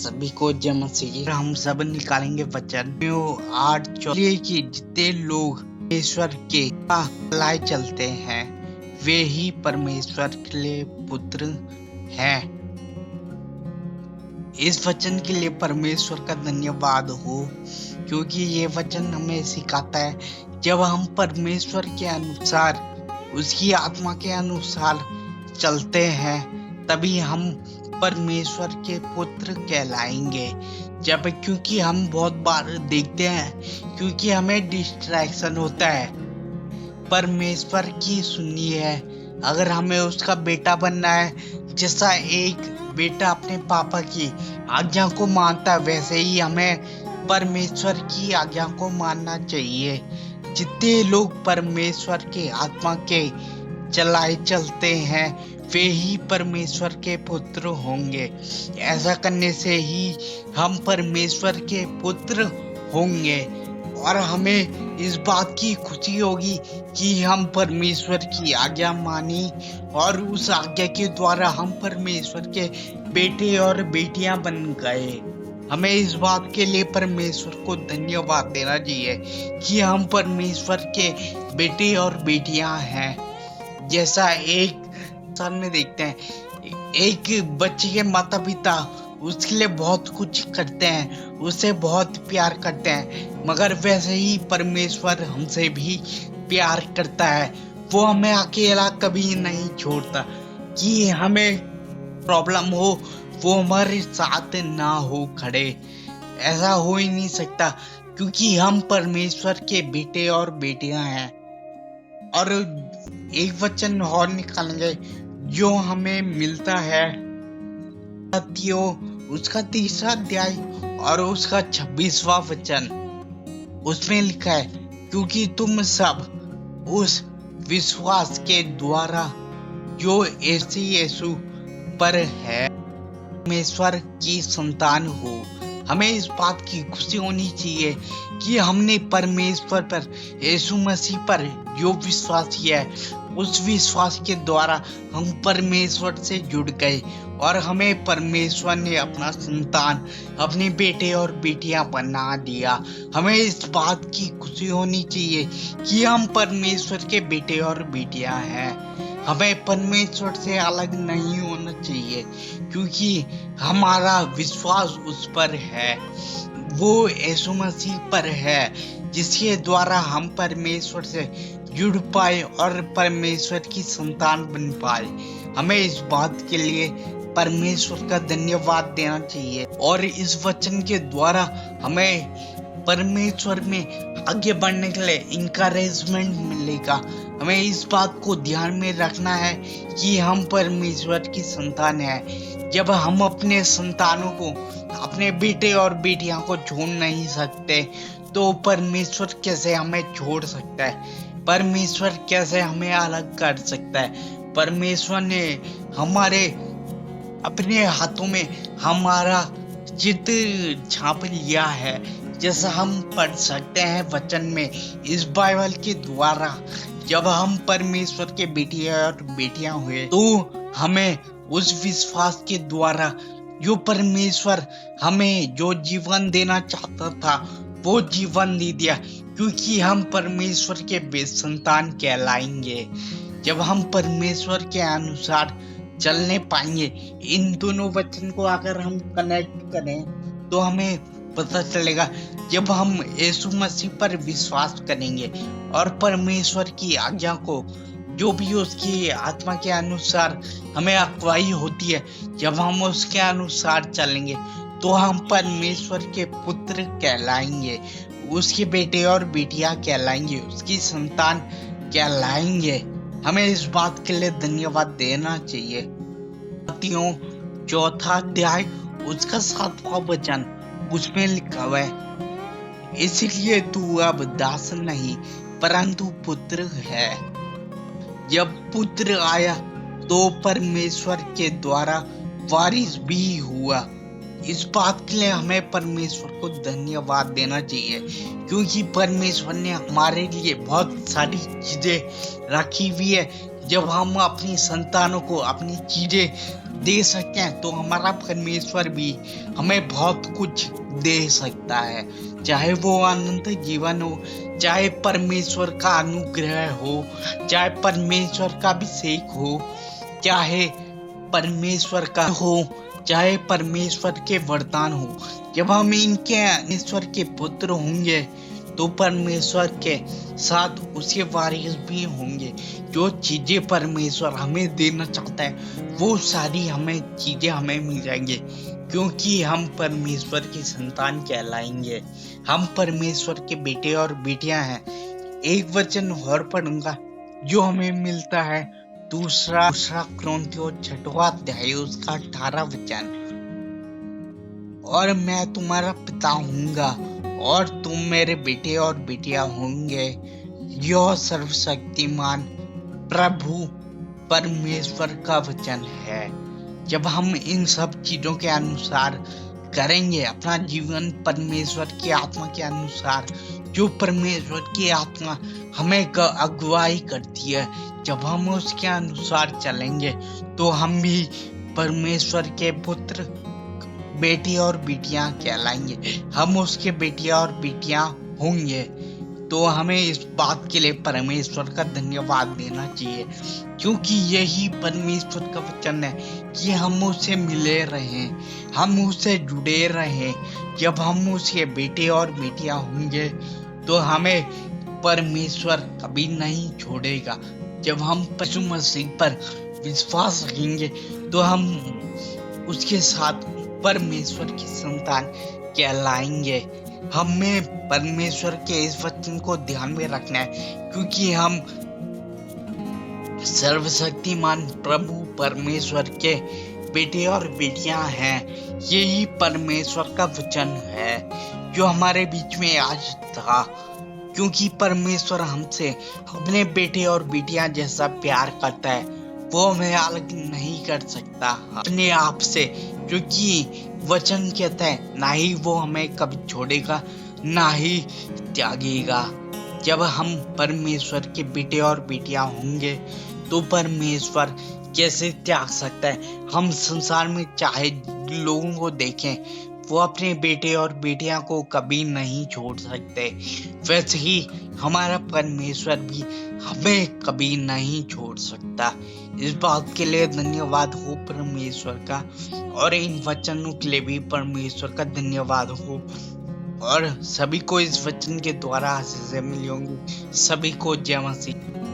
सभी को जय मसीह। हम सब निकालेंगे वचन 8:24 कि जितने लोग परमेश्वर के लाए चलते हैं वे ही परमेश्वर के लिए पुत्र हैं। इस वचन के लिए परमेश्वर का धन्यवाद हो, क्योंकि ये वचन हमें सिखाता है जब हम परमेश्वर के अनुसार, उसकी आत्मा के अनुसार चलते हैं तभी हम परमेश्वर के पुत्र कहलाएंगे। क्योंकि हम बहुत बार देखते हैं, क्योंकि हमें डिस्ट्रैक्शन होता है। परमेश्वर की सुनिए है, अगर हमें उसका बेटा बनना है, जैसा एक बेटा अपने पापा की आज्ञा को मानता है वैसे ही हमें परमेश्वर की आज्ञा को मानना चाहिए। जितने लोग परमेश्वर के आत्मा के चलाए चलते हैं वे ही परमेश्वर के पुत्र होंगे। ऐसा करने से ही हम परमेश्वर के पुत्र होंगे और हमें इस बात की खुशी होगी कि हम परमेश्वर की आज्ञा मानी और उस आज्ञा के द्वारा हम परमेश्वर के बेटे और बेटियां बन गए। हमें इस बात के लिए परमेश्वर को धन्यवाद देना चाहिए कि हम परमेश्वर के बेटे और बेटियां हैं। जैसा एक सामने देखते हैं, एक बच्चे के माता पिता उसके लिए बहुत कुछ करते हैं, उसे बहुत प्यार करते हैं, मगर वैसे ही परमेश्वर हमसे भी प्यार करता है। वो हमें अकेला कभी नहीं छोड़ता। कि हमें प्रॉब्लम हो वो हमारे साथ ना हो खड़े, ऐसा हो ही नहीं सकता, क्योंकि हम परमेश्वर के बेटे और बेटियां हैं। और एक वचन और निकालेंगे जो हमें मिलता है उसका 3रा अध्याय और उसका 26वां वचन। उसमें लिखा है, क्योंकि तुम सब उस विश्वास के द्वारा जो यीशु पर है परमेश्वर की संतान हो। हमें इस बात की खुशी होनी चाहिए कि हमने परमेश्वर पर, यीशु मसीह पर जो विश्वास किया है, उस विश्वास के द्वारा हम परमेश्वर से जुड़ गए और हमें परमेश्वर ने अपना संतान, अपने बेटे और बेटियां बना दिया। हमें इस बात की खुशी होनी चाहिए कि हम परमेश्वर के बेटे और बेटियां हैं। हमें परमेश्वर से अलग नहीं होना चाहिए, क्योंकि हमारा विश्वास उस पर है, वो यीशु मसीह पर है, जिसके द्वारा हम परमेश्वर से जुड़ पाए और परमेश्वर की संतान बन पाए। हमें इस बात के लिए परमेश्वर का धन्यवाद देना चाहिए और इस वचन के द्वारा हमें परमेश्वर में आगे बढ़ने के लिए इंकरेजमेंट मिलेगा। हमें इस बात को ध्यान में रखना है कि हम परमेश्वर की संतान हैं। जब हम अपने संतानों को, अपने बेटे और बेटियां को छोड़ नहीं सकते, तो परमेश्वर कैसे हमें छोड़ सकता है? परमेश्वर कैसे हमें अलग कर सकता है? परमेश्वर ने हमारे अपने हाथों में हमारा चित्र छाप लिया है, जैसा हम पढ़ सकते हैं वचन में इस बाइबल के द्वारा। जब हम परमेश्वर के बेटे और बेटियां हुए तो हमें उस विश्वास के द्वारा जो परमेश्वर हमें जो जीवन देना चाहता था वो जीवन दे दिया, क्योंकि हम परमेश्वर के संतान कहलाएंगे। जब हम परमेश्वर के अनुसार चलने पाएंगे, इन दोनों वचन को अगर हम कनेक्ट करें तो हमें पता चलेगा, जब हम यीशु मसीह पर विश्वास करेंगे और परमेश्वर की आज्ञा को, जो भी उसकी आत्मा के अनुसार हमें अगुवाई होती है, जब हम उसके अनुसार चलेंगे तो हम परमेश्वर के पुत्र कहलाएंगे, उसके बेटे और बेटियां कहलाएंगे, उसकी संतान कहलाएंगे। हमें इस बात के लिए धन्यवाद देना चाहिए। 4 अध्याय उसका 7वां वचन, उसमें लिखा हुआ है, इसलिए तू अब दास नहीं परंतु पुत्र है। जब पुत्र आया तो परमेश्वर के द्वारा वारिस भी हुआ। इस बात के लिए हमें परमेश्वर को धन्यवाद देना चाहिए, क्योंकि परमेश्वर ने हमारे लिए बहुत सारी चीजें रखी हुई है। जब हम अपनी संतानों को अपनी चीजें दे सकते हैं तो हमारा परमेश्वर भी हमें बहुत कुछ दे सकता है, चाहे वो अनंत जीवन हो, चाहे परमेश्वर का अनुग्रह हो, चाहे परमेश्वर का अभिषेक हो, चाहे परमेश्वर का हो, चाहे परमेश्वर के वरदान हो। जब हम इनके ईश्वर के पुत्र होंगे तो परमेश्वर के साथ उसके वारिस भी होंगे। जो चीजें परमेश्वर हमें देना चाहता है वो सारी चीजें हमें मिल जाएंगे, क्योंकि हम परमेश्वर की संतान कहलाएंगे। हम परमेश्वर के बेटे और बेटियां हैं। एक वचन और पढ़ूंगा जो हमें मिलता है, दूसरा कुरिन्थियों 6वां अध्याय उसका 18 वचन। और मैं तुम्हारा पिता हूँगा और तुम मेरे बेटे और बेटियां होंगे। यह सर्वशक्तिमान प्रभु परमेश्वर का वचन है। जब हम इन सब चीजों के अनुसार करेंगे, अपना जीवन परमेश्वर की आत्मा के अनुसार, जो परमेश्वर की आत्मा हमें अगुवाई करती है, जब हम उसके अनुसार चलेंगे तो हम भी परमेश्वर के पुत्र, बेटी और बेटियां कहलाएंगे। हम उसके बेटियां और बेटियां होंगे। तो हमें इस बात के लिए परमेश्वर का धन्यवाद देना चाहिए, क्योंकि यही परमेश्वर का वचन है कि हम उससे मिले रहें, हम उससे जुड़े रहें। जब हम उसके बेटे और बेटियां होंगे तो हमें परमेश्वर कभी नहीं छोड़ेगा। जब हम यीशु मसीह पर विश्वास रखेंगे तो हम उसके साथ परमेश्वर की संतान कहलाएंगे। हमें परमेश्वर के इस वचन को ध्यान में रखना है, क्योंकि हम सर्वशक्तिमान प्रभु परमेश्वर के बेटे और बेटियां हैं। यही परमेश्वर का वचन है जो हमारे बीच में आज था, क्योंकि परमेश्वर हमसे अपने बेटे और बेटियां जैसा प्यार करता है। वो हमें अलग नहीं कर सकता अपने आप से, क्योंकि वचन कहता है ना ही वो हमें कभी छोड़ेगा ना ही त्यागेगा। जब हम परमेश्वर के बेटे और बेटियां होंगे तो परमेश्वर कैसे त्याग सकता है। हम संसार में चाहे लोगों को देखें, वो अपने बेटे और बेटियां को कभी नहीं छोड़ सकते। वैसे ही हमारा परमेश्वर भी हमें कभी नहीं छोड़ सकता। इस बात के लिए धन्यवाद हो परमेश्वर का, और इन वचनों के लिए भी परमेश्वर का धन्यवाद हो। और सभी को इस वचन के द्वारा आशीष मिली होंगी। सभी को जय मसीह।